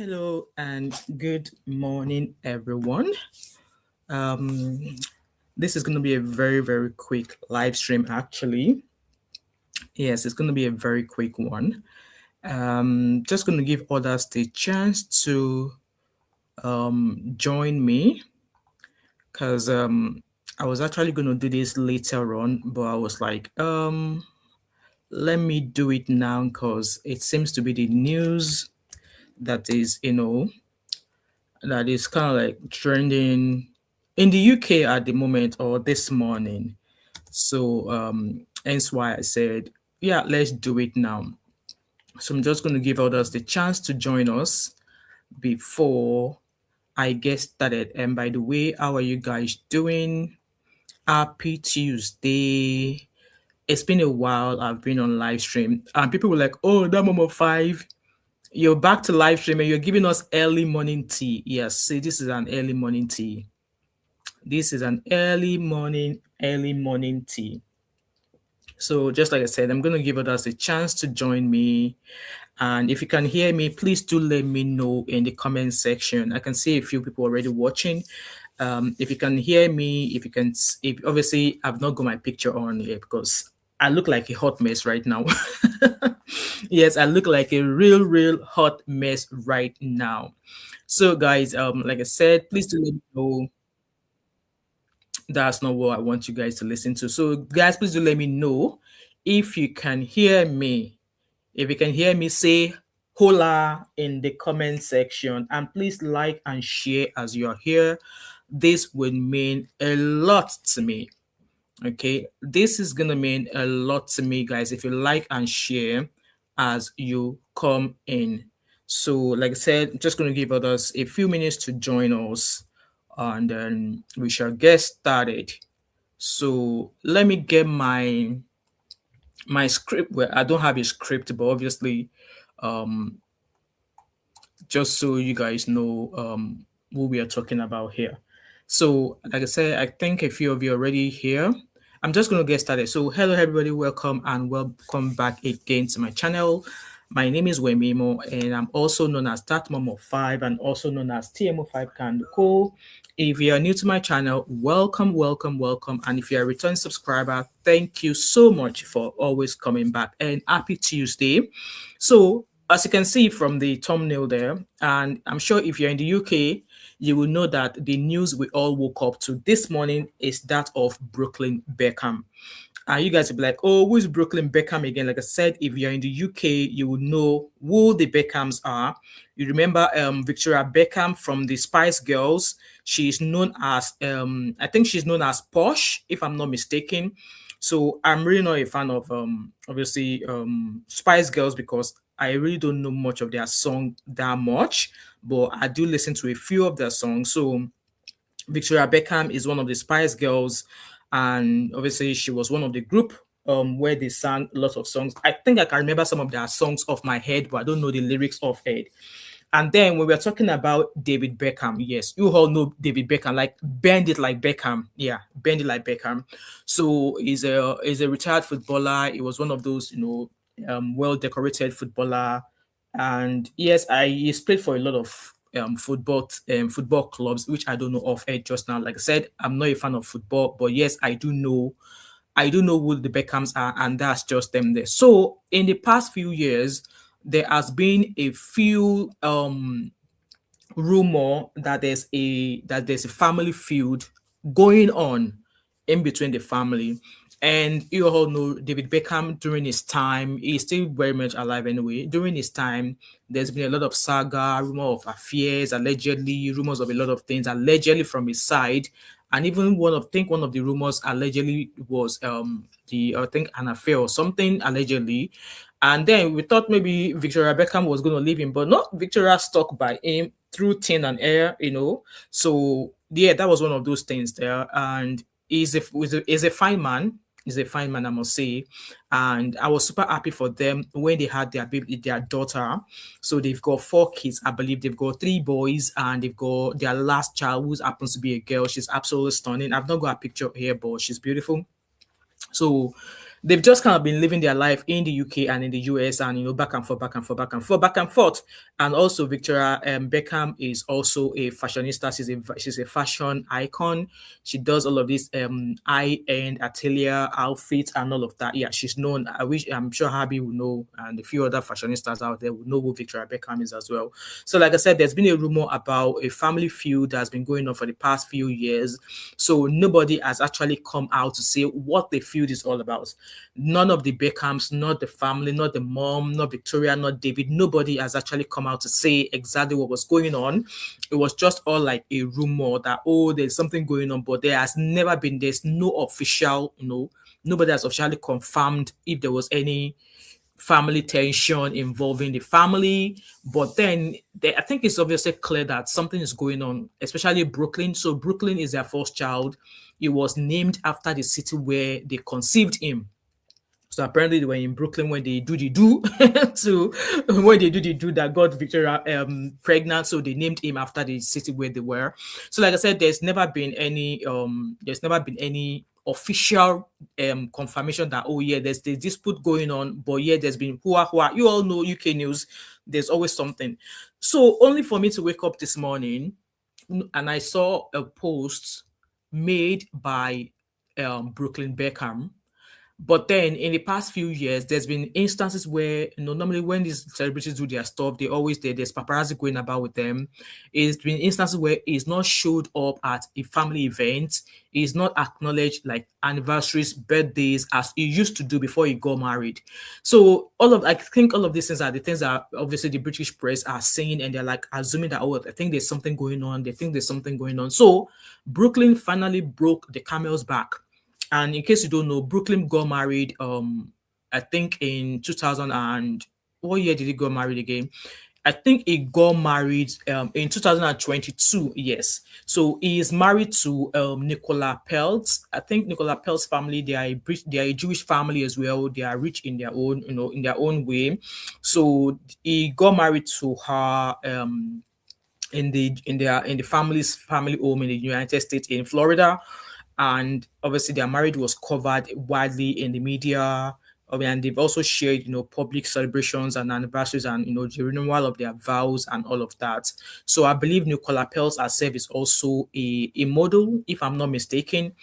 Hello and good morning, everyone. Um, this is going to be a very, very quick live stream, actually. Yes, it's going to be a very quick one. Just going to give others the chance to join me because I was actually going to do this later on, but I was like, let me do it now because it seems to be the news that is, that is kind of like trending in the UK at the moment or this morning. So hence why I said, yeah, let's do it now. So I'm just going to give others the chance to join us before I get started. And by the way, how are you guys doing? Happy Tuesday. It's been a while. I've been on live stream and people were like, oh, that Momo 5, you're back to live stream and you're giving us early morning tea. Yes, see, this is an early morning tea. This is an early morning tea. So just like I said, I'm going to give others a chance to join me. And if you can hear me, please do let me know in the comment section. I can see a few people already watching. If you can hear me, if obviously I've not got my picture on here because I look like a hot mess right now. Yes, I look like a real hot mess right now. So guys, like I said, please do let me know. That's not what I want you guys to listen to. So, guys, please do let me know if you can hear me. If you can hear me, say hola in the comment section. And please like and share as you are here. This would mean a lot to me. Okay, this is gonna mean a lot to me, guys, if you like and share as you come in. So, like I said, I'm just gonna give others a few minutes to join us, and then we shall get started. So let me get my script. Where I don't have a script, but obviously, um, just so you guys know who we are talking about here. So, like I said, I think a few of you are already here. I'm just going to get started. So, hello, everybody. Welcome and welcome back again to my channel. My name is Wemimo, and I'm also known as TatMomo5 and also known as TMO5 Kanduko. If you are new to my channel, welcome. And if you're a return subscriber, thank you so much for always coming back and happy Tuesday. So, as you can see from the thumbnail there, and I'm sure if you're in the UK, you will know that the news we all woke up to this morning is that of Brooklyn Beckham. And you guys will be like, oh, who is Brooklyn Beckham again? Like I said, if you're in the UK, you will know who the Beckhams are. You remember Victoria Beckham from the Spice Girls. She's known as, I think she's known as Posh, if I'm not mistaken. So I'm really not a fan of, obviously, Spice Girls because I really don't know much of their song that much, but I do listen to a few of their songs. So Victoria Beckham is one of the Spice Girls, and obviously she was one of the group where they sang lots of songs. I think I can remember some of their songs off my head, but I don't know the lyrics off head. And then when we're talking about David Beckham, yes, you all know David Beckham, like bend it like Beckham. Yeah, bend it like Beckham. So he's a retired footballer. He was one of those, well decorated footballer. And yes, he's played for a lot of football clubs, which I don't know off air just now. Like I said, I'm not a fan of football, but yes, I do know who the Beckhams are, and that's just them there. So in the past few years, there has been a few rumor that there's a family feud going on in between the family. And you all know David Beckham during his time, he's still very much alive anyway. During his time, there's been a lot of saga, rumor of affairs, allegedly, rumors of a lot of things, allegedly from his side. And even one of the rumors allegedly was the I think an affair or something allegedly. And then we thought maybe Victoria Beckham was going to leave him, but not Victoria stuck by him through thin and air. So yeah, that was one of those things there. And he's a fine man. He's a fine man, I must say. And I was super happy for them when they had their daughter. So they've got 4 kids, I believe. They've got 3 boys, and they've got their last child, who happens to be a girl. She's absolutely stunning. I've not got a picture here, but she's beautiful. So they've just kind of been living their life in the UK and in the US, and back and forth, back and forth, back and forth, back and forth. And also Victoria Beckham is also a fashionista. She's a fashion icon. She does all of these high-end atelier outfits and all of that. Yeah, she's known. I'm sure Harvey will know, and a few other fashionistas out there will know who Victoria Beckham is as well. So like I said, there's been a rumor about a family feud that's been going on for the past few years. So nobody has actually come out to say what the feud is all about. None of the Beckhams, not the family, not the mom, not Victoria, not David, nobody has actually come out to say exactly what was going on. It was just all like a rumor that, oh, there's something going on, but there's no official, nobody has officially confirmed if there was any family tension involving the family. But then I think it's obviously clear that something is going on, especially Brooklyn. So Brooklyn is their first child. It was named after the city where they conceived him. So apparently they were in Brooklyn when they do the do to when they do the do that got Victoria pregnant. So they named him after the city where they were. So like I said, there's never been any official confirmation that, oh yeah, there's the dispute going on, but yeah, there's been hua hua. You all know UK news, there's always something. So only for me to wake up this morning and I saw a post made by Brooklyn Beckham. But then in the past few years, there's been instances where, normally when these celebrities do their stuff, there's paparazzi going about with them. It's been instances where he's not showed up at a family event, he's not acknowledged like anniversaries, birthdays as he used to do before he got married. So I think all of these things are the things that obviously the British press are saying, and they're like assuming that, oh, I think there's something going on. They think there's something going on. So Brooklyn finally broke the camel's back. And in case you don't know, Brooklyn got married, I think in 2000 and what year did he got married again? I think he got married in 2022. Yes, so he is married to Nicola Peltz. I think Nicola Peltz family, they are a Jewish family as well. They are rich in their own, in their own way. So he got married to her in the family's family home in the United States in Florida. And obviously their marriage was covered widely in the media. And they've also shared, public celebrations and anniversaries, and the renewal of their vows and all of that. So I believe Nicola Peltz herself is also a model, if I'm not mistaken.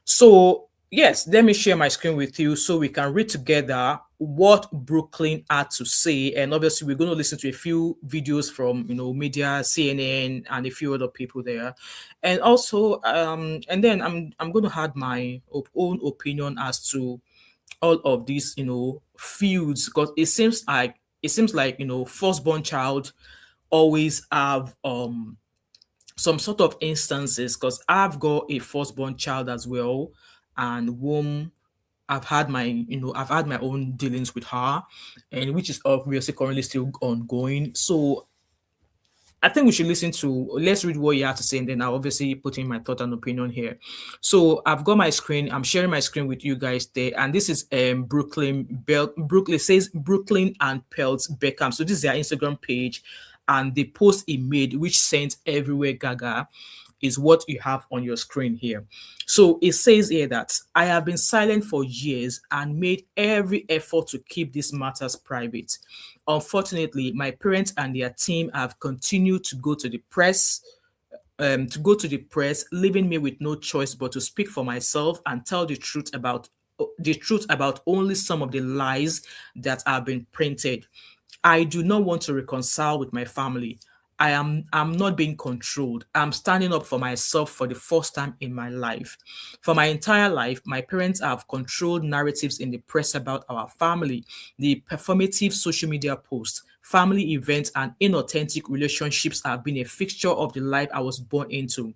So yes, let me share my screen with you so we can read together what Brooklyn had to say. And obviously we're going to listen to a few videos from media, CNN, and a few other people there. And also and then I'm going to add my own opinion as to all of these feuds, because it seems like firstborn child always have some sort of instances, because I've got a firstborn child as well, and whom I've had my own dealings with her, and which is obviously currently still ongoing. So I think we should let's read what you have to say, and then I'll obviously put in my thought and opinion here. So I've got my screen, I'm sharing my screen with you guys there, and this is Brooklyn, says Brooklyn and Peltz Beckham. So this is their Instagram page, and the post he made, which sent everywhere gaga, is what you have on your screen here. So it says here that I have been silent for years and made every effort to keep these matters private. Unfortunately, my parents and their team have continued to go to the press, leaving me with no choice but to speak for myself and tell the truth about only some of the lies that have been printed. I do not want to reconcile with my family. I'm not being controlled. I'm standing up for myself for the first time in my life. For my entire life, my parents have controlled narratives in the press about our family, the performative social media posts, family events, and inauthentic relationships have been a fixture of the life I was born into.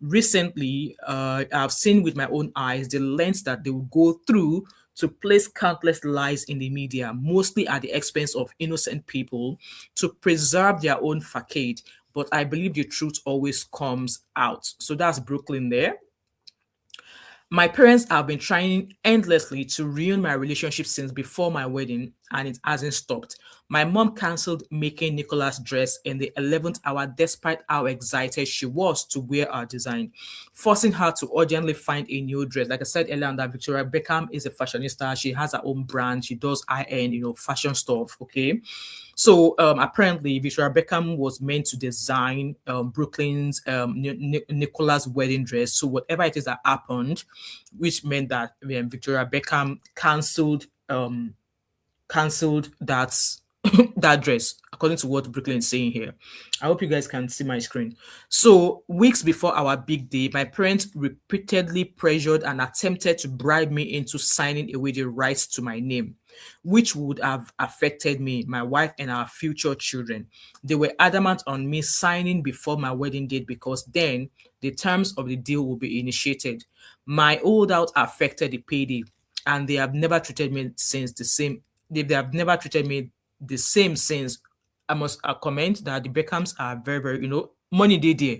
Recently, I've seen with my own eyes the lengths that they will go through to place countless lies in the media, mostly at the expense of innocent people, to preserve their own facade. But I believe the truth always comes out. So that's Brooklyn there. My parents have been trying endlessly to ruin my relationship since before my wedding. and it hasn't stopped. My mom cancelled making Nicola's dress in the 11th hour despite how excited she was to wear our design, forcing her to urgently find a new dress. Like I said earlier on, that Victoria Beckham is a fashionista. She has her own brand. She does high-end, fashion stuff, okay? So apparently, Victoria Beckham was meant to design Brooklyn's Nicola's wedding dress. So whatever it is that happened, which meant that Victoria Beckham cancelled that that dress, according to what Brooklyn is saying here. I hope you guys can see my screen. So weeks before our big day, my parents repeatedly pressured and attempted to bribe me into signing away the rights to my name, which would have affected me, my wife, and our future children. They were adamant on me signing before my wedding date because then the terms of the deal will be initiated. My holdout affected the payday, and they have never treated me since the same. They have never treated me the same since. I must comment that the Beckhams are very, very, money they there.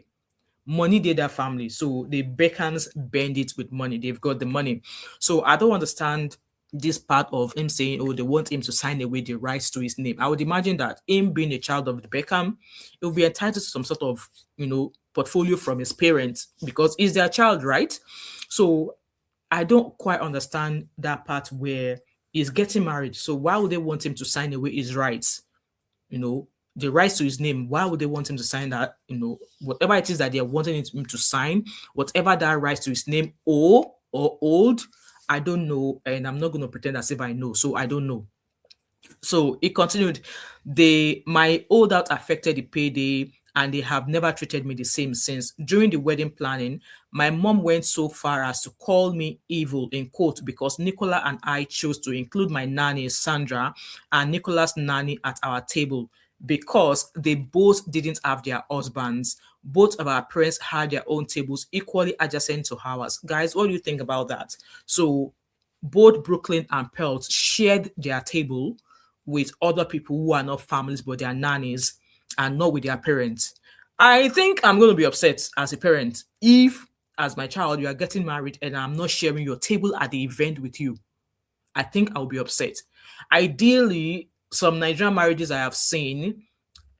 Money did that family. So the Beckhams bend it with money. They've got the money. So I don't understand this part of him saying, oh, they want him to sign away the rights to his name. I would imagine that him being a child of the Beckham, he will be entitled to some sort of, portfolio from his parents because he's their child, right? So I don't quite understand that part where he's getting married. So why would they want him to sign away his rights? The rights to his name. Why would they want him to sign that? Whatever it is that they're wanting him to sign, whatever that rights to his name or old, I don't know, and I'm not going to pretend as if I know. So I don't know. So it continued. My holdout affected the payday, and they have never treated me the same since. During the wedding planning, my mom went so far as to call me evil in quote because Nicola and I chose to include my nanny Sandra and Nicola's nanny at our table because they both didn't have their husbands. Both of our parents had their own tables equally adjacent to ours. Guys, what do you think about that? So both Brooklyn and Peltz shared their table with other people who are not families but they are nannies and not with their parents. I think I'm going to be upset as a parent if, as my child, you are getting married and I'm not sharing your table at the event with you. I think I'll be upset. Ideally, some Nigerian marriages I have seen,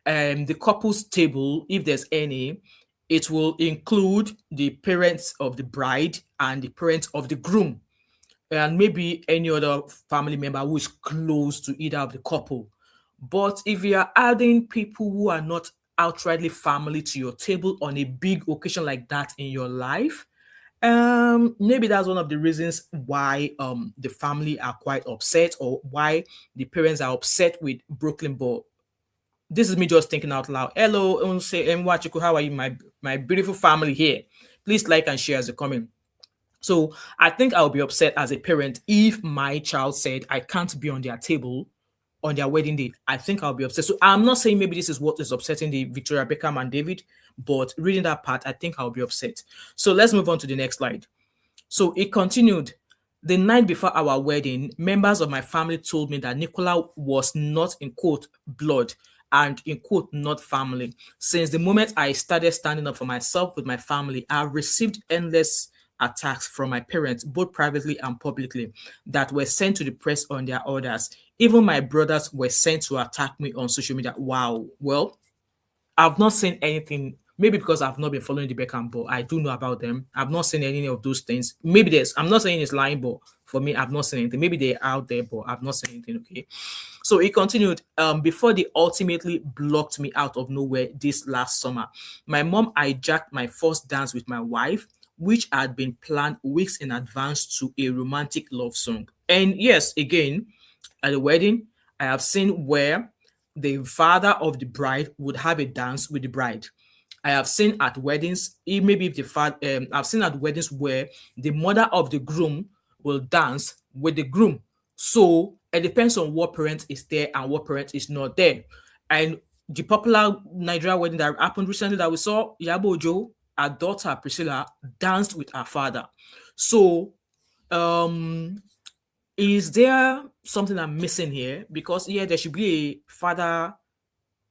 the couple's table, if there's any, it will include the parents of the bride and the parents of the groom and maybe any other family member who is close to either of the couple. But if you are adding people who are not outrightly family to your table on a big occasion like that in your life, maybe that's one of the reasons why the family are quite upset or why the parents are upset with Brooklyn. But this is me just thinking out loud. Hello, Onse Mwachiku, how are you, my beautiful family here? Please like and share as a comment. So I think I'll be upset as a parent if my child said I can't be on their table on their wedding day. I think I'll be upset. So I'm not saying maybe this is what is upsetting the Victoria Beckham and David, but reading that part, I think I'll be upset. So let's move on to the next slide. So it continued. The night before our wedding, members of my family told me that Nicola was not in quote blood and in quote not family. Since the moment I started standing up for myself with my family, I've received endless attacks from my parents, both privately and publicly, that were sent to the press on their orders. Even my brothers were sent to attack me on social media. Wow. Well, I've not seen anything. Maybe because I've not been following the Beckham, but I do know about them. I've not seen any of those things. Maybe there's. I'm not saying it's lying, but for me, I've not seen anything. Maybe they're out there, but I've not seen anything. Okay. So it continued. Before they ultimately blocked me out of nowhere this last summer, my mom hijacked my first dance with my wife, which had been planned weeks in advance to a romantic love song. And yes, again, at the wedding, I have seen where the father of the bride would have a dance with the bride. I have seen at weddings, maybe if the father, I've seen at weddings where the mother of the groom will dance with the groom. So it depends on what parent is there and what parent is not there. And the popular Nigeria wedding that happened recently that we saw, Yabo Ojo, her daughter Priscilla danced with her father. So, is there something I'm missing here? Because yeah, there should be a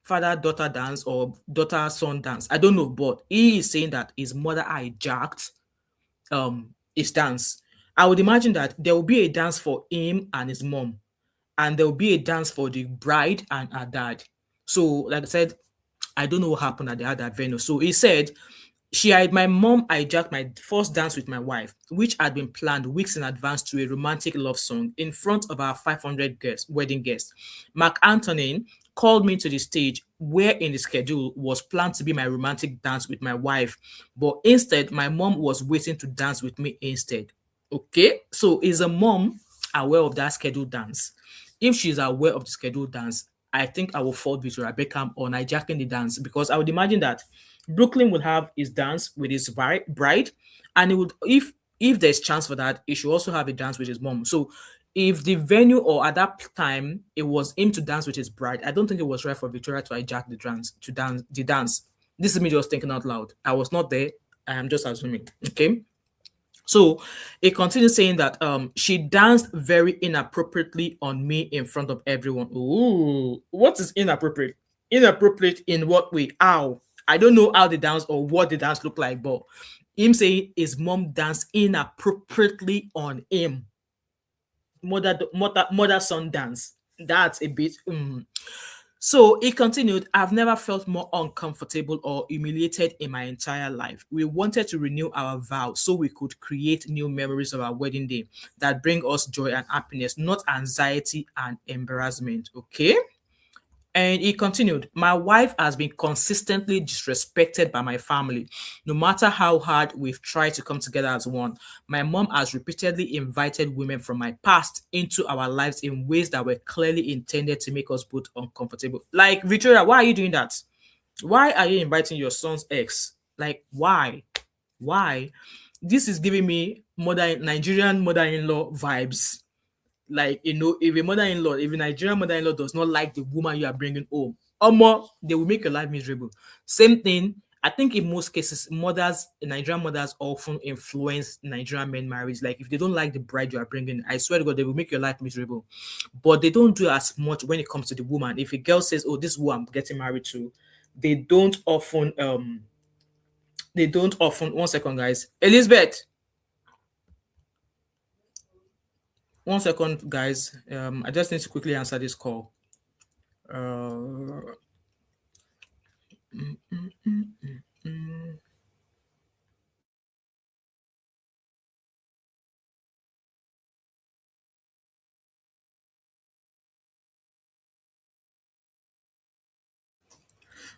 father-daughter dance or daughter-son dance. I don't know, but he is saying that his mother hijacked his dance. I would imagine that there will be a dance for him and his mom, and there will be a dance for the bride and her dad. So, like I said, I don't know what happened at the other venue. So he said my mom hijacked my first dance with my wife, which had been planned weeks in advance to a romantic love song in front of our 500 guests, wedding guests. Mark Antonin called me to the stage where in the schedule was planned to be my romantic dance with my wife, but instead my mom was waiting to dance with me instead. Okay, so is a mom aware of that scheduled dance? If she's aware of the scheduled dance, I think I will fall Victoria Beckham on hijacking the dance, because I would imagine that Brooklyn will have his dance with his bride, and it would, if there's chance for that, he should also have a dance with his mom. So if the venue, or at that time it was him to dance with his bride, I don't think it was right for Victoria to hijack the dance. This is me just thinking out loud. I was not there. I am just assuming. Okay. So it continues saying that she danced very inappropriately on me in front of everyone. Ooh, what is inappropriate? Inappropriate in what way? How? I don't know how the dance or what the dance looked like, but him saying his mom danced inappropriately on him. Mother son dance. That's a bit. So he continued, I've never felt more uncomfortable or humiliated in my entire life. We wanted to renew our vow so we could create new memories of our wedding day that bring us joy and happiness, not anxiety and embarrassment. Okay. And he continued, my wife has been consistently disrespected by my family. No matter how hard we've tried to come together as one, my mom has repeatedly invited women from my past into our lives in ways that were clearly intended to make us both uncomfortable. Like, Victoria, why are you doing that? Why are you inviting your son's ex? Like, why? Why? This is giving me Nigerian mother-in-law vibes. Like, if a Nigerian mother-in-law does not like the woman you are bringing home, they will make your life miserable. Same thing. I think in most cases, Nigerian mothers often influence Nigerian men marriage. Like, if they don't like the bride you are bringing, I swear to God, they will make your life miserable. But they don't do as much when it comes to the woman. If a girl says, "Oh, this is who I'm getting married to," they don't often. They don't often. 1 second, guys. Elizabeth, 1 second, guys. I just need to quickly answer this call. Uh, mm, mm, mm, mm.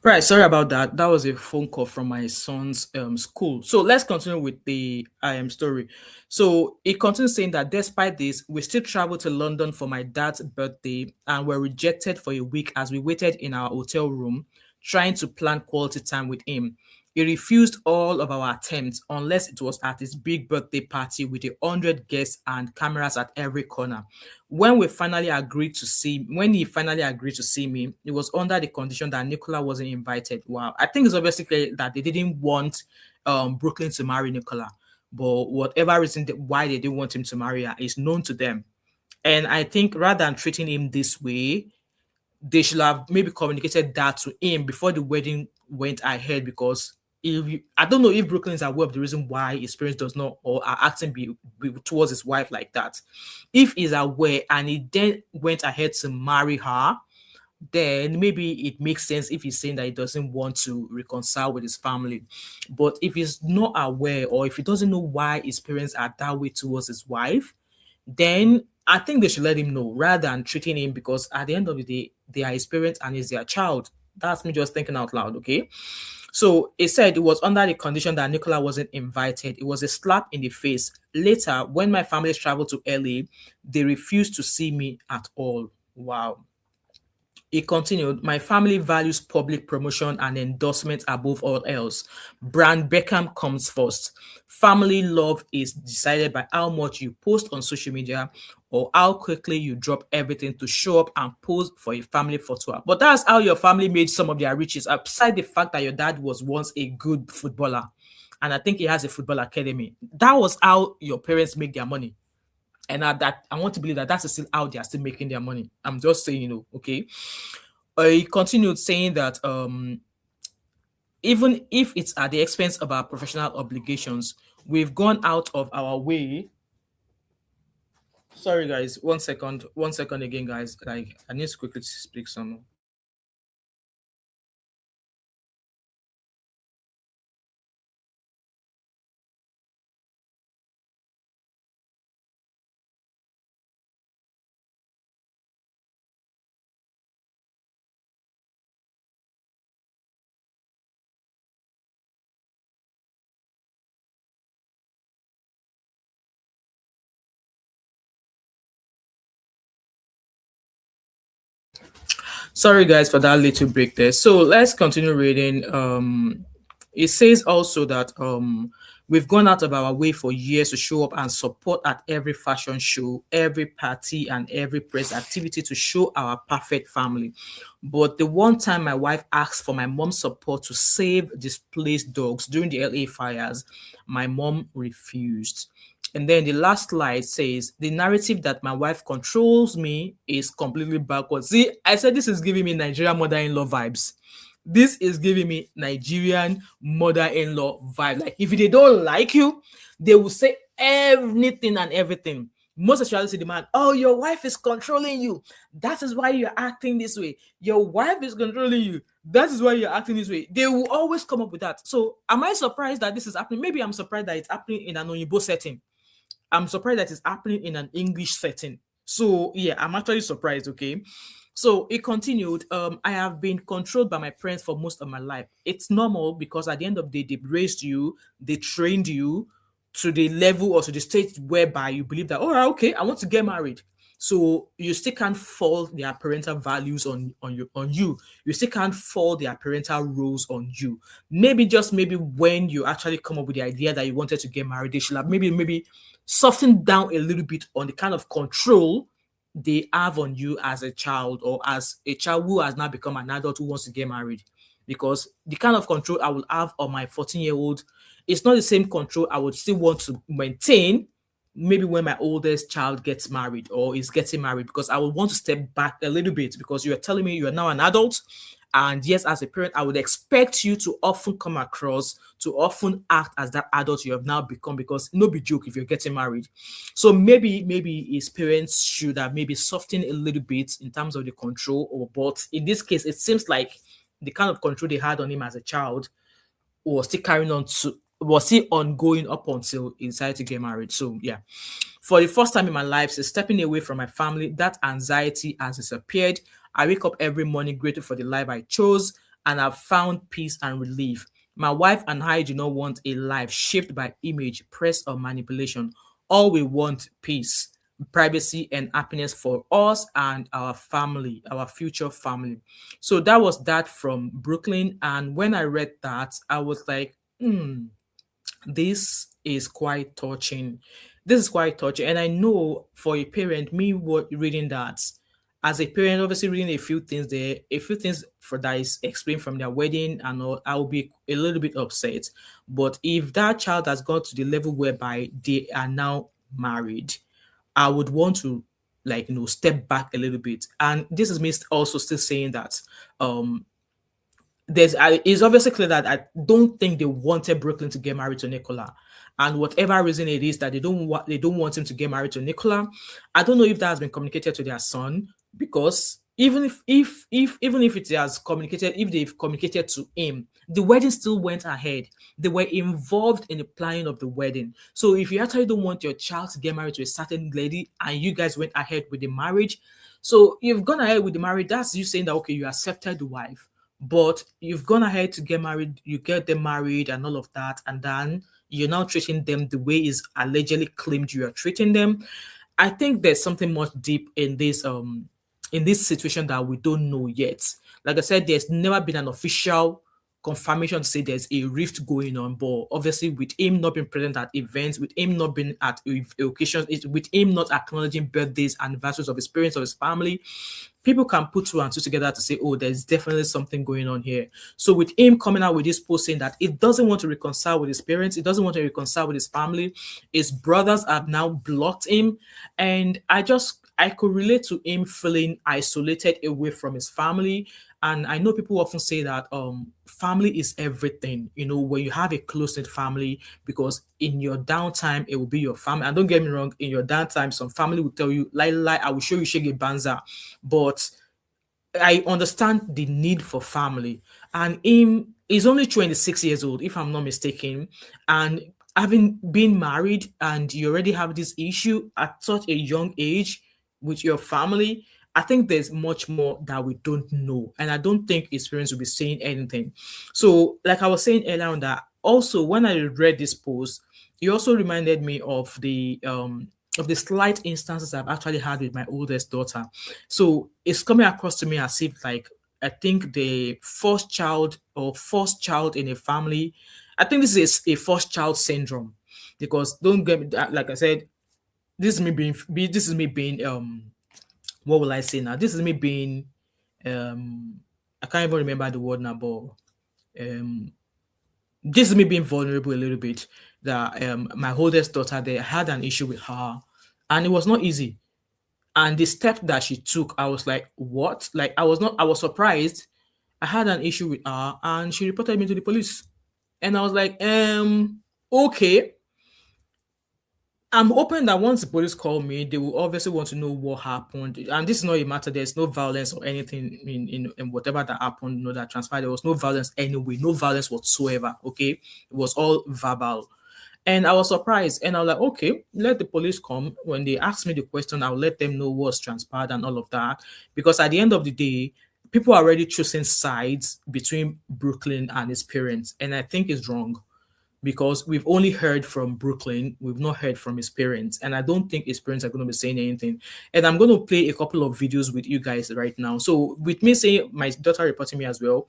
Right, sorry about that. That was a phone call from my son's school. So let's continue with the I am story. So it continues saying that despite this, we still traveled to London for my dad's birthday and were rejected for a week as we waited in our hotel room trying to plan quality time with him. He refused all of our attempts unless it was at his big birthday party with 100 guests and cameras at every corner. When he finally agreed to see me, it was under the condition that Nicola wasn't invited. Wow. I think it's obviously clear that they didn't want Brooklyn to marry Nicola. But whatever reason why they didn't want him to marry her is known to them. And I think rather than treating him this way, they should have maybe communicated that to him before the wedding went ahead, because I don't know if Brooklyn is aware of the reason why his parents does not or are acting towards his wife like that. If he's aware and he then went ahead to marry her, then maybe it makes sense if he's saying that he doesn't want to reconcile with his family. But if he's not aware, or if he doesn't know why his parents are that way towards his wife, then I think they should let him know rather than treating him, because at the end of the day, they are his parents and he's their child. That's me just thinking out loud, okay? So it said it was under the condition that Nicola wasn't invited. It was a slap in the face. Later, when my family traveled to LA, they refused to see me at all. Wow. He continued, my family values public promotion and endorsement above all else. Brand Beckham comes first. Family love is decided by how much you post on social media or how quickly you drop everything to show up and pose for a family photo. But that's how your family made some of their riches, aside the fact that your dad was once a good footballer. And I think he has a football academy. That was how your parents make their money. And I want to believe that that's still how they are still making their money. I'm just saying, okay. He continued saying that even if it's at the expense of our professional obligations, we've gone out of our way. Sorry, guys. 1 second. 1 second again, guys. Like, I need to quickly speak some. Sorry, guys, for that little break there. So let's continue reading. It says also that we've gone out of our way for years to show up and support at every fashion show, every party, and every press activity to show our perfect family. But the one time my wife asked for my mom's support to save displaced dogs during the LA fires, my mom refused. And then the last slide says the narrative that my wife controls me is completely backwards. See, I said this is giving me Nigerian mother-in-law vibes. This is giving me Nigerian mother-in-law vibe. Like if they don't like you, they will say anything and everything. Most especially to the man, oh, your wife is controlling you. That is why you're acting this way. Your wife is controlling you. That is why you're acting this way. They will always come up with that. So am I surprised that this is happening? Maybe I'm surprised that it's happening in an Oyibo setting. I'm surprised that it's happening in an English setting. So yeah, I'm actually surprised. Okay. So it continued. I have been controlled by my parents for most of my life. It's normal because at the end of the day, they raised you, they trained you to the level or to the stage whereby you believe that, all right, okay, I want to get married. So you still can't fall their parental values on you. You still can't fall their parental roles on you. Maybe just maybe when you actually come up with the idea that you wanted to get married, they should have maybe softened down a little bit on the kind of control they have on you as a child or as a child who has now become an adult who wants to get married. Because the kind of control I will have on my 14-year-old is not the same control I would still want to maintain maybe when my oldest child gets married or is getting married, because I would want to step back a little bit because you're telling me you are now an adult. And yes, as a parent, I would expect you to often come across, to often act as that adult you have now become, because no be joke if you're getting married. So maybe his parents should have maybe softened a little bit in terms of the control, or but in this case, it seems like the kind of control they had on him as a child was still carrying on to was still ongoing up until he decided to get married. So yeah. For the first time in my life, since stepping away from my family, that anxiety has disappeared. I wake up every morning grateful for the life I chose, and I've found peace and relief. My wife and I do not want a life shaped by image, press, or manipulation. All we want peace, privacy, and happiness for us and our family, our future family. So that was that from Brooklyn. And when I read that, I was like, this is quite touching. This is quite touching. And I know for a parent, reading that, as a parent, obviously reading a few things there, a few things for that is explained from their wedding and all, I'll be a little bit upset. But if that child has gone to the level whereby they are now married, I would want to step back a little bit. And this is me also still saying that it's obviously clear that I don't think they wanted Brooklyn to get married to Nicola. And whatever reason it is that they don't want him to get married to Nicola, I don't know if that has been communicated to their son, because even if it has communicated, if they've communicated to him, the wedding still went ahead. They were involved in the planning of the wedding. So if you actually don't want your child to get married to a certain lady and you guys went ahead with the marriage, so you've gone ahead with the marriage, that's you saying that okay, you accepted the wife, but you've gone ahead to get married, you get them married and all of that, and then you're now treating them the way is allegedly claimed you are treating them. I think there's something much deep in this situation that we don't know yet. Like I said, there's never been an official confirmation to say there's a rift going on, but obviously with him not being present at events, with him not being at occasions, with him not acknowledging birthdays, anniversaries of his parents or his family, people can put two and two together to say, oh, there's definitely something going on here. So with him coming out with this post saying that it doesn't want to reconcile with his parents, it doesn't want to reconcile with his family, his brothers have now blocked him. And I could relate to him feeling isolated away from his family. And I know people often say that family is everything, when you have a close knit family, because in your downtime, it will be your family. And don't get me wrong, in your downtime, some family will tell you, like, I will show you Shege Banza. But I understand the need for family. And him is only 26 years old, if I'm not mistaken. And having been married and you already have this issue at such a young age with your family, I think there's much more that we don't know. And I don't think his parents will be saying anything. So, like I was saying earlier on, that also when I read this post, it also reminded me of the slight instances I've actually had with my oldest daughter. So it's coming across to me as if, like, I think the first child in a family, I think this is a first child syndrome, because don't get me, like I said, this is me being what will I say now? This is me being I can't even remember the word now, but um this is me being vulnerable a little bit. That my oldest daughter, they had an issue with her, and it was not easy. And the step that she took, I was like, what? Like, I was surprised. I had an issue with her and she reported me to the police. And I was like, okay. I'm hoping that once the police call me, they will obviously want to know what happened. And this is not a matter, there's no violence or anything in whatever that happened, that transpired. There was no violence anyway, no violence whatsoever. Okay. It was all verbal. And I was surprised. And I was like, okay, let the police come. When they ask me the question, I'll let them know what's transpired and all of that. Because at the end of the day, people are already choosing sides between Brooklyn and his parents. And I think it's wrong, because we've only heard from Brooklyn, we've not heard from his parents. And I don't think his parents are going to be saying anything. And I'm going to play a couple of videos with you guys right now. So, with me saying my daughter reporting me as well,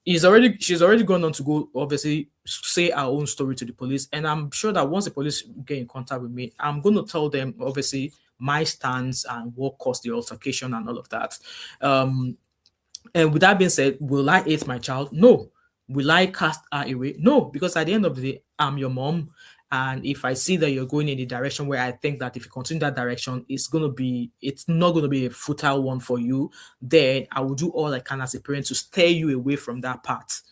she's already gone on to go obviously say our own story to the police. And I'm sure that once the police get in contact with me, I'm going to tell them obviously my stance and what caused the altercation and all of that. And with that being said, will I hate my child? No. Will I cast her away? No, because at the end of the day, I'm your mom. And if I see that you're going in the direction where I think that if you continue that direction, it's not gonna be a futile one for you, then I will do all I can as a parent to steer you away from that path.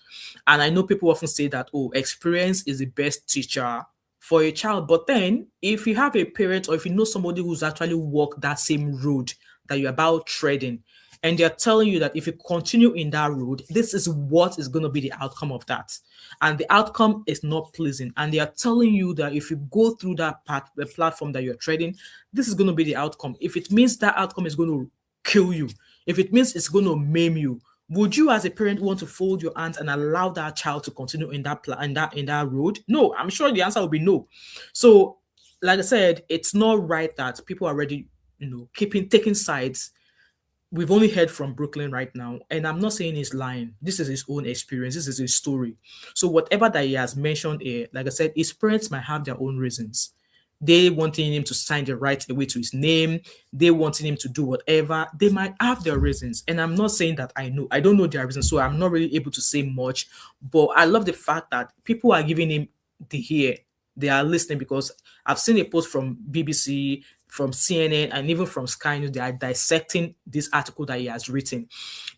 And I know people often say that, oh, experience is the best teacher for a child. But then if you have a parent, or if you know somebody who's actually walked that same road that you're about treading, and they're telling you that if you continue in that road, this is what is going to be the outcome of that. And the outcome is not pleasing. And they are telling you that if you go through that path, the platform that you're treading, this is going to be the outcome. If it means that outcome is going to kill you, if it means it's going to maim you, would you as a parent want to fold your hands and allow that child to continue in that road? No, I'm sure the answer will be no. So, like I said, it's not right that people are already, taking sides. We've only heard from Brooklyn right now, and I'm not saying he's lying. This is his own experience. This is his story. So whatever that he has mentioned here, like I said, his parents might have their own reasons. They wanting him to sign the right away to his name. They wanting him to do whatever. They might have their reasons, and I'm not saying that I know. I don't know their reasons, so I'm not really able to say much. But I love the fact that people are giving him the ear. They are listening, because I've seen a post from BBC, from CNN, and even from Sky News. They are dissecting this article that he has written.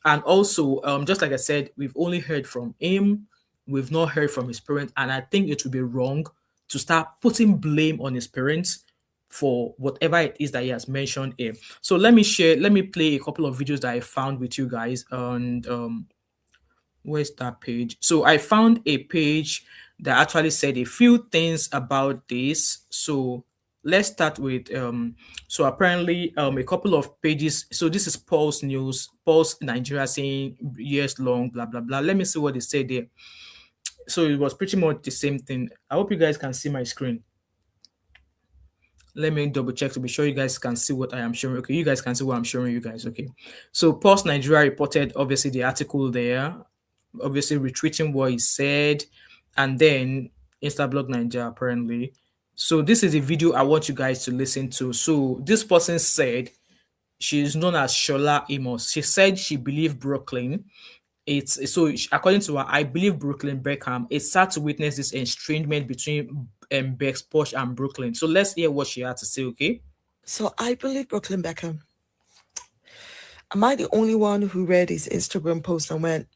And also, just like I said, we've only heard from him. We've not heard from his parents. And I think it would be wrong to start putting blame on his parents for whatever it is that he has mentioned here. So let me play a couple of videos that I found with you guys. And where's that page? So I found a page that actually said a few things about this. So let's start with so apparently a couple of pages. So this is Pulse News, Pulse Nigeria, saying years long, blah blah blah. Let me see what they said there. So it was pretty much the same thing. I hope you guys can see my screen. Let me double check to be sure you guys can see what I am showing. Okay, you guys can see what I'm showing you guys. Okay, so Pulse Nigeria reported obviously the article there, obviously retweeting what he said, and then Instablog Nigeria apparently. So this is a video I want you guys to listen to. So this person said she's known as Shola Amos. She said she believed Brooklyn. According to her, I believe Brooklyn Beckham. It's sad to witness this estrangement between Bex Posh and Brooklyn. So let's hear what she had to say. Okay. So I believe Brooklyn Beckham. Am I the only one who read his Instagram post and went,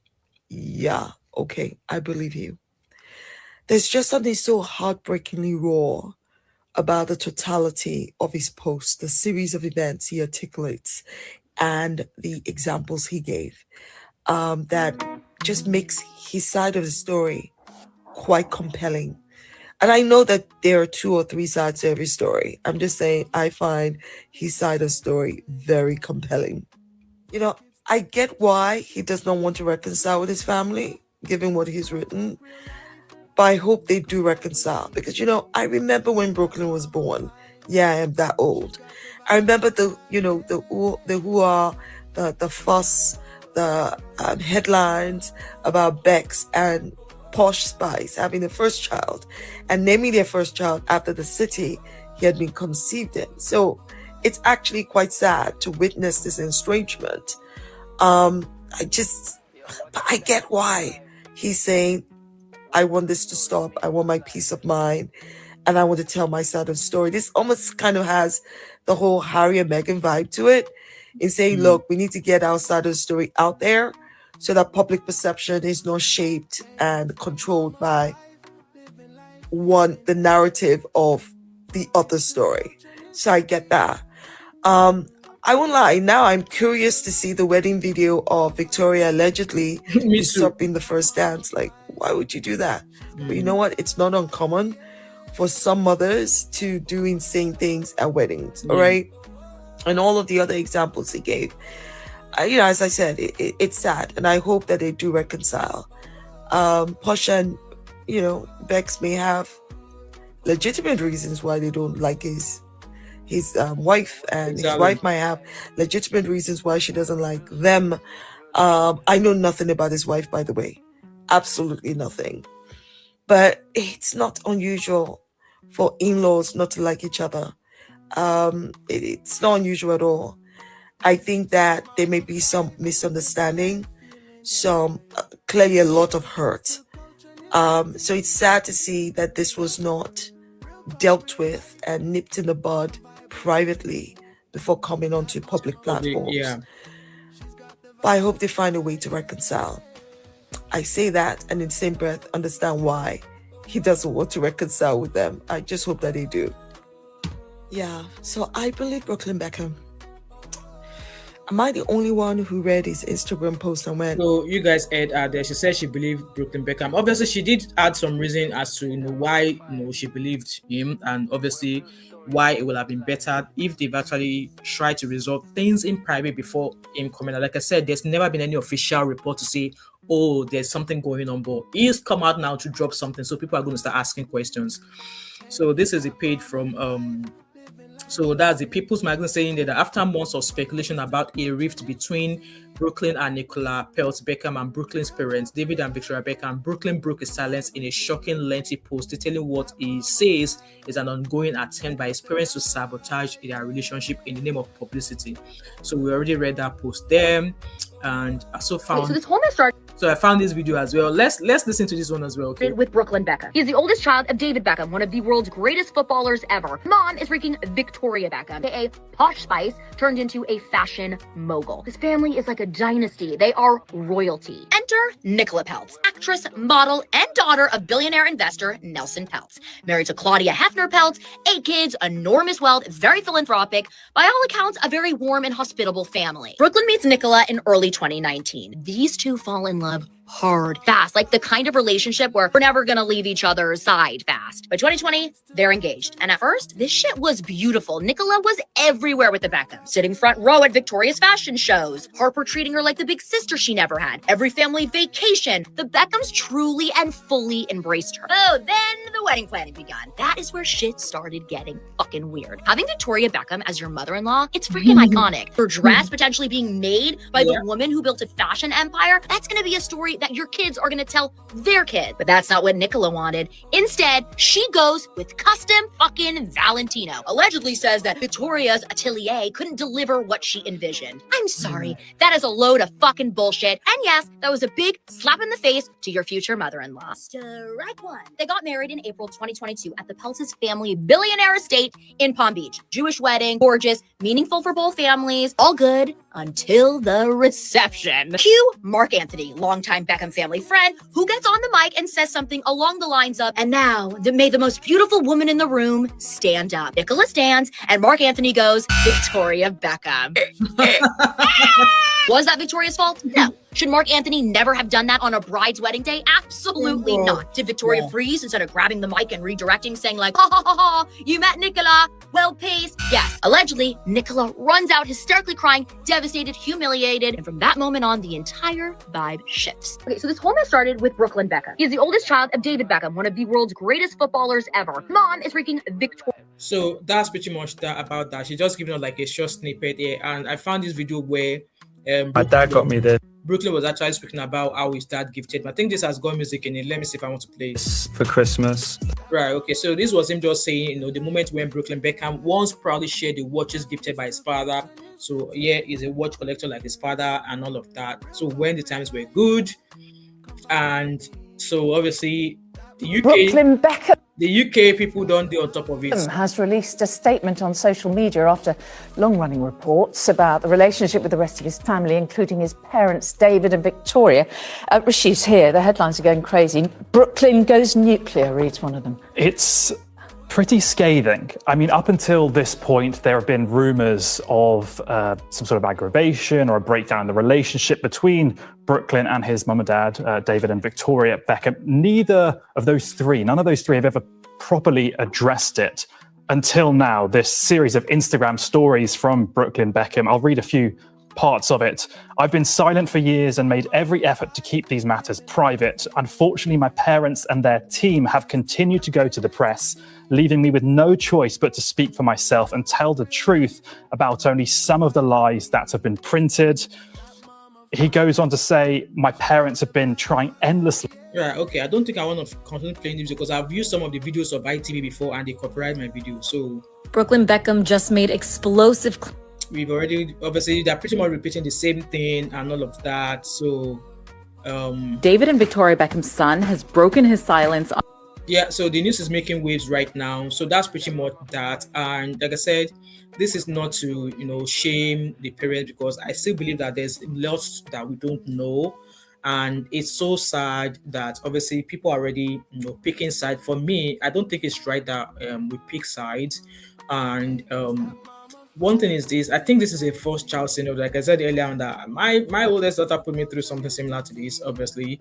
yeah, okay, I believe you? There's just something so heartbreakingly raw about the totality of his post, the series of events he articulates, and the examples he gave, that just makes his side of the story quite compelling. And I know that there are 2 or 3 sides to every story. I'm just saying I find his side of the story very compelling. You know, I get why he does not want to reconcile with his family, given what he's written. But I hope they do reconcile because, I remember when Brooklyn was born. Yeah, I am that old. I remember the hoo-ha, the fuss, the headlines about Bex and Posh Spice having the first child and naming their first child after the city he had been conceived in. So it's actually quite sad to witness this estrangement. I get why he's saying, I want this to stop. I want my peace of mind. And I want to tell my side of the story. This almost kind of has the whole Harry and Meghan vibe to it in saying, look, we need to get our side of the story out there so that public perception is not shaped and controlled by the narrative of the other story. So I get that. I won't lie. Now I'm curious to see the wedding video of Victoria allegedly usurping the first dance. Like, why would you do that? But you know what? It's not uncommon for some mothers to do insane things at weddings. All right. And all of the other examples he gave. As I said, it's sad. And I hope that they do reconcile. Posh and, Bex may have legitimate reasons why they don't like his wife, and his wife might have legitimate reasons why she doesn't like them. I know nothing about his wife, by the way. Absolutely nothing. But it's not unusual for in-laws not to like each other. It's not unusual at all. I think that there may be some misunderstanding, clearly a lot of hurt. So it's sad to see that this was not dealt with and nipped in the bud privately before coming onto public platforms. But I hope they find a way to reconcile. I say that, and in the same breath, understand why he doesn't want to reconcile with them. I just hope that they do. Yeah, so I believe Brooklyn Beckham. Am I the only one who read his Instagram post and went? So you guys heard her there. She said she believed Brooklyn Beckham. Obviously, she did add some reason as to why she believed him, and obviously why it would have been better if they've actually tried to resolve things in private before him coming out. Like I said, there's never been any official report to say, oh, there's something going on, but he's come out now to drop something, so people are going to start asking questions. So this is a page from so that's the People's Magazine saying that after months of speculation about a rift between Brooklyn and Nicola Peltz Beckham and Brooklyn's parents, David and Victoria Beckham, Brooklyn broke his silence in a shocking, lengthy post detailing what he says is an ongoing attempt by his parents to sabotage their relationship in the name of publicity. So we already read that post there, and I also found. So this whole mess started. So I found this video as well. Let's listen to this one as well. Okay. With Brooklyn Beckham. He's the oldest child of David Beckham, one of the world's greatest footballers ever. Mom is freaking Victoria Beckham, aka Posh Spice, turned into a fashion mogul. His family is like a dynasty. They are royalty. Enter Nicola Peltz, actress, model, and daughter of billionaire investor Nelson Peltz. Married to Claudia Hefner Peltz, 8 kids, enormous wealth, very philanthropic, by all accounts, a very warm and hospitable family. Brooklyn meets Nicola in early 2019. These two fall in love hard, fast, like the kind of relationship where we're never gonna leave each other's side fast. By 2020, they're engaged. And at first, this shit was beautiful. Nicola was everywhere with the Beckhams, sitting front row at Victoria's fashion shows, Harper treating her like the big sister she never had. Every family vacation, the Beckhams truly and fully embraced her. Oh, then the wedding planning began. That is where shit started getting fucking weird. Having Victoria Beckham as your mother-in-law, it's freaking iconic. Her dress potentially being made by the woman who built a fashion empire, that's gonna be a story that your kids are gonna tell their kid. But that's not what Nicola wanted. Instead, she goes with custom fucking Valentino. Allegedly says that Victoria's atelier couldn't deliver what she envisioned. I'm sorry, that is a load of fucking bullshit. And yes, that was a big slap in the face to your future mother-in-law. Strike one. They got married in April April 2022 at the Peltz's family billionaire estate in Palm Beach. Jewish wedding, gorgeous, meaningful for both families, all good until the reception. Cue Mark Anthony, longtime Beckham family friend, who gets on the mic and says something along the lines of, "And now, may the most beautiful woman in the room stand up." Nicola stands, and Mark Anthony goes, "Victoria Beckham." Was that Victoria's fault? No. Should Mark Anthony never have done that on a bride's wedding day? Absolutely not. Did Victoria freeze instead of grabbing the mic and redirecting, saying like, "Ha ha ha ha, you met Nicola, well paced"? Yes. Allegedly, Nicola runs out hysterically crying, devastated, humiliated, and from that moment on, the entire vibe shifts. Okay, so this whole mess started with Brooklyn Beckham. He is the oldest child of David Beckham, one of the world's greatest footballers ever. Mom is freaking Victoria. So that's pretty much that about that. She just given us like a short snippet here, and I found this video where my dad got me this Brooklyn was actually speaking about how his dad gifted. I think this has got music in it. Let me see if I want to play it. for Christmas. Right, okay. So this was him just saying, the moment when Brooklyn Beckham once proudly shared the watches gifted by his father. So yeah, he's a watch collector like his father and all of that. So when the times were good, and so obviously Brooklyn Beckham the UK people don't do on top of it. has released a statement on social media after long-running reports about the relationship with the rest of his family, including his parents, David and Victoria. Rashi's here. The headlines are going crazy. Brooklyn goes nuclear, reads one of them. It's pretty scathing. I mean, up until this point, there have been rumours of some sort of aggravation or a breakdown in the relationship between Brooklyn and his mum and dad, David and Victoria Beckham. None of those three have ever properly addressed it until now. This series of Instagram stories from Brooklyn Beckham, I'll read a few parts of it. "I've been silent for years and made every effort to keep these matters private. Unfortunately, my parents and their team have continued to go to the press, leaving me with no choice but to speak for myself and tell the truth about only some of the lies that have been printed." He goes on to say, "My parents have been trying endlessly." Right, okay. I don't think I want to continue playing this because I've used some of the videos of ITV before and they copyright my video. So Brooklyn Beckham just made explosive we've already, obviously, they're pretty much repeating the same thing and all of that. So David and Victoria Beckham's son has broken his silence. Yeah, so the news is making waves right now. So that's pretty much that. And like I said, this is not to, shame the parents, because I still believe that there's lots that we don't know. And it's so sad that obviously people are already, picking sides. For me, I don't think it's right that we pick sides. And one thing is this: I think this is a first child syndrome. Like I said earlier on, that my oldest daughter put me through something similar to this, obviously,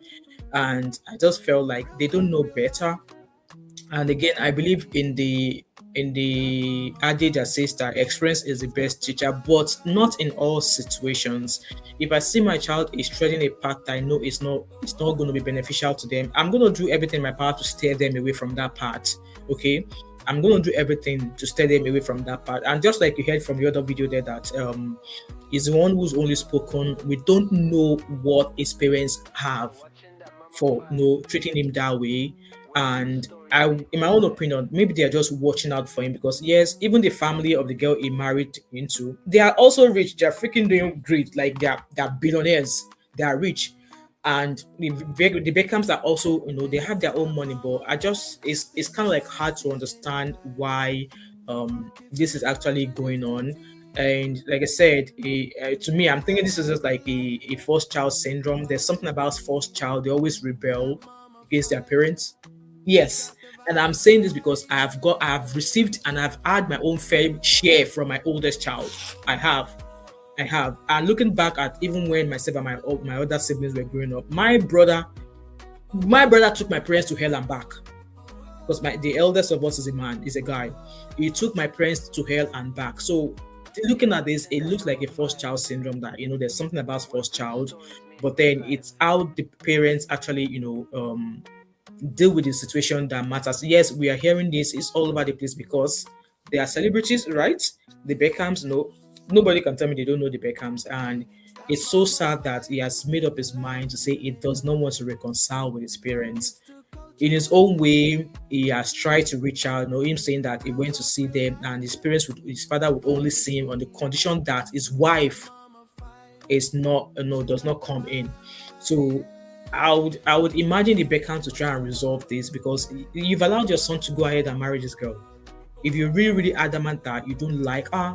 and I just felt like they don't know better. And again, I believe in the adage that says that experience is the best teacher, but not in all situations. If I see my child is treading a path that I know it's not going to be beneficial to them, I'm going to do everything in my power to steer them away from that path. Okay, I'm going to do everything to steer them away from that path. And just like you heard from the other video there, that is the one who's only spoken. We don't know what his parents have for treating him that way. And in my own opinion, maybe they are just watching out for him, because yes, even the family of the girl he married into, they are also rich. They're freaking doing great. Like they're billionaires. They are rich. And the Beckhams are also, they have their own money, but it's kind of like hard to understand why this is actually going on. And like I said, to me, I'm thinking this is just like a first child syndrome. There's something about first child; they always rebel against their parents. Yes, and I'm saying this because I have received and I've had my own fair share from my oldest child. I have. And looking back at even when myself and my other siblings were growing up, my brother took my parents to hell and back, because the eldest of us is a guy. He took my parents to hell and back. So looking at this, it looks like a first child syndrome, that there's something about first child, but then it's how the parents actually deal with the situation that matters. Yes, we are hearing this, it's all over the place because they are celebrities, right? The Beckhams, nobody can tell me they don't know the Beckhams. And it's so sad that he has made up his mind to say he does not want to reconcile with his parents. In his own way, he has tried to reach out, him saying that he went to see them, and his father would only see him on the condition that his wife is not, does not come in. So I would imagine the Beckham to try and resolve this, because you've allowed your son to go ahead and marry this girl. If you're really, really adamant that you don't like her,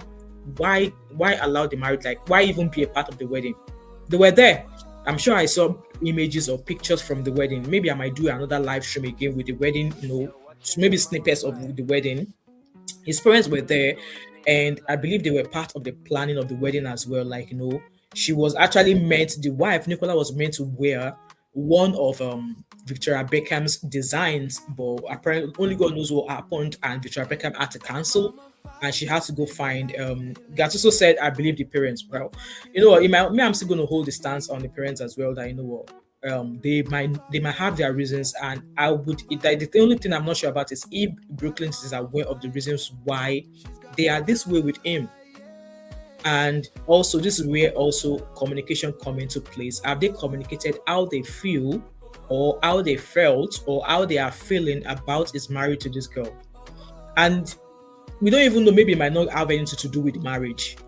why allow the marriage? Like, why even be a part of the wedding? They were there. I'm sure I saw images or pictures from the wedding. Maybe I might do another live stream again with the wedding, maybe snippets of the wedding. His parents were there, and I believe they were part of the planning of the wedding as well. Like, she was actually meant, the wife, Nicola, was meant to wear one of Victoria Beckham's designs, but apparently only God knows what happened, and Victoria Beckham had to cancel, and she has to go find. Gattuso said, I believe the parents. Well, I'm still going to hold the stance on the parents as well. That they might have their reasons, and I would. The only thing I'm not sure about is if Brooklyn is aware of the reasons why they are this way with him. And also, this is where also communication come into place. Have they communicated how they feel, or how they felt, or how they are feeling about his marriage to this girl? And we don't even know. Maybe it might not have anything to do with the marriage.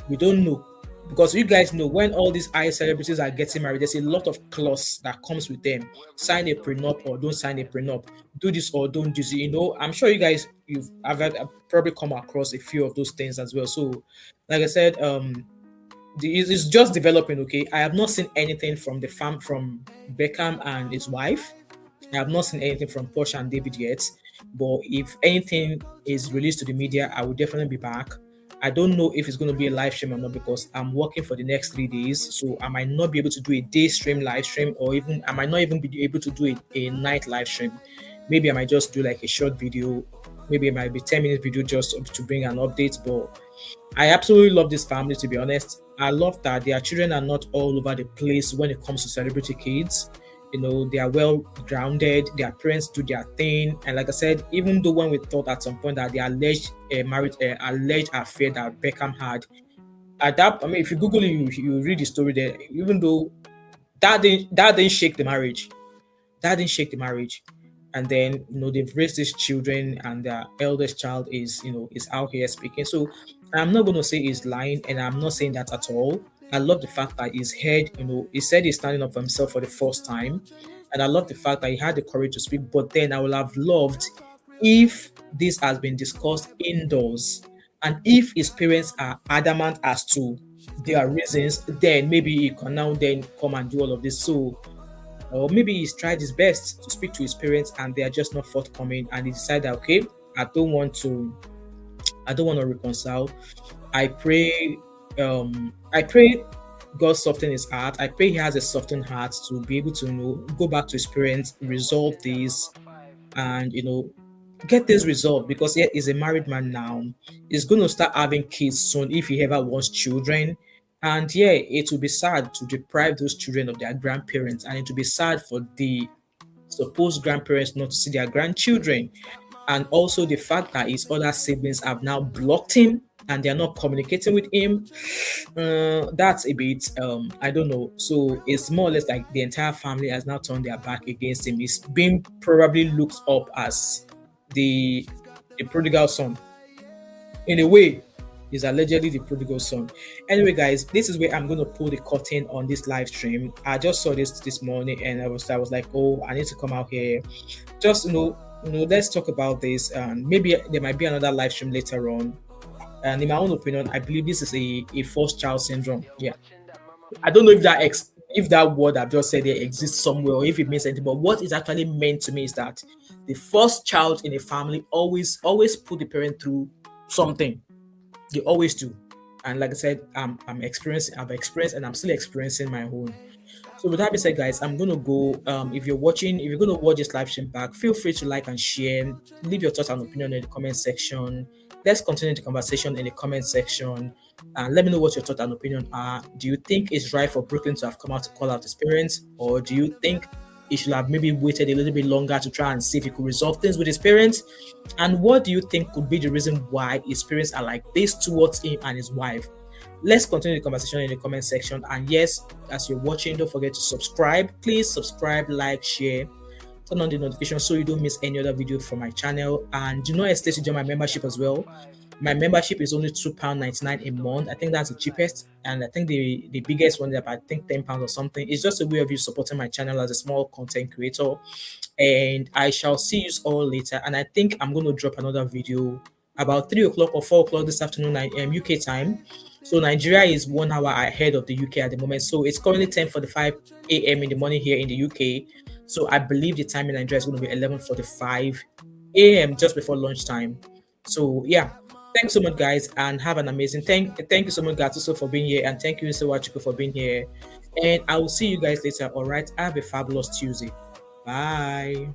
We don't know, because you guys know when all these high celebrities are getting married, there's a lot of clause that comes with them. Sign a prenup or don't sign a prenup. Do this or don't do this. I'm sure you guys I've probably come across a few of those things as well. So, like I said, it's just developing. Okay, I have not seen anything from from Beckham and his wife. I have not seen anything from Porsche and David yet. But if anything is released to the media, I will definitely be back. I don't know if it's going to be a live stream or not, because I'm working for the next 3 days. So I might not be able to do a day stream live stream, or even I might not even be able to do a night live stream. Maybe I might just do like a short video. Maybe it might be 10-minute video just to bring an update. But I absolutely love this family, to be honest. I love that their children are not all over the place when it comes to celebrity kids. They are well grounded. Their parents do their thing, and like I said, even though when we thought at some point that the alleged alleged affair that Beckham had, if you Google it, you read the story there. Even though that didn't shake the marriage, and then they've raised these children, and their eldest child is out here speaking. So I'm not going to say he's lying, and I'm not saying that at all. I love the fact that he's heard, he said he's standing up for himself for the first time. And I love the fact that he had the courage to speak. But then I would have loved if this has been discussed indoors. And if his parents are adamant as to their reasons, then maybe he can now then come and do all of this. So, or maybe he's tried his best to speak to his parents and they are just not forthcoming. And he decided, okay, I don't want to reconcile. I pray God soften his heart. I pray he has a softened heart to be able to go back to his parents, resolve this, and get this resolved, because he's a married man now. He's going to start having kids soon if he ever wants children. And it will be sad to deprive those children of their grandparents, and it will be sad for the supposed grandparents not to see their grandchildren. And also the fact that his other siblings have now blocked him and they're not communicating with him, that's a bit, I don't know. So it's more or less like the entire family has now turned their back against him. He's being probably looked up as the prodigal son. In a way, he's allegedly the prodigal son. Anyway, guys, this is where I'm going to pull the curtain on this live stream. I just saw this morning, and I was like, oh, I need to come out here. Just, let's talk about this. Maybe there might be another live stream later on. And in my own opinion, I believe this is a first child syndrome. Yeah, I don't know if that word I've just said there exists somewhere, or if it means anything. But what is actually meant to me is that the first child in a family always put the parent through something. They always do. And like I said, I've experienced, and I'm still experiencing my own. So with that being said, guys, I'm gonna go. If you're gonna watch this live stream back, feel free to like and share. Leave your thoughts and opinion in the comment section. Let's continue the conversation in the comment section, and let me know what your thoughts and opinion are. Do you think it's right for Brooklyn to have come out to call out his parents, or do you think he should have maybe waited a little bit longer to try and see if he could resolve things with his parents? And what do you think could be the reason why his parents are like this towards him and his wife? Let's continue the conversation in the comment section. And yes, as you're watching, don't forget to subscribe. Please subscribe, like, share, turn on the notification so you don't miss any other video from my channel. And do not hesitate to join my membership as well. My membership is only £2.99 a month. I think that's the cheapest, and I think the biggest one is about, I think, £10 or something. It's just a way of you supporting my channel as a small content creator. And I shall see you all later. And I think I'm going to drop another video about 3 o'clock or 4 o'clock this afternoon, UK time. So Nigeria is 1 hour ahead of the UK at the moment. So it's currently 10:45 a.m. in the morning here in the UK. So I believe the time in Nigeria is going to be 11:45 a.m. just before lunchtime. So yeah, thanks so much, guys, and have an amazing thank you so much, Gatuso, for being here, and thank you so much for being here. And I will see you guys later. All right, have a fabulous Tuesday. Bye.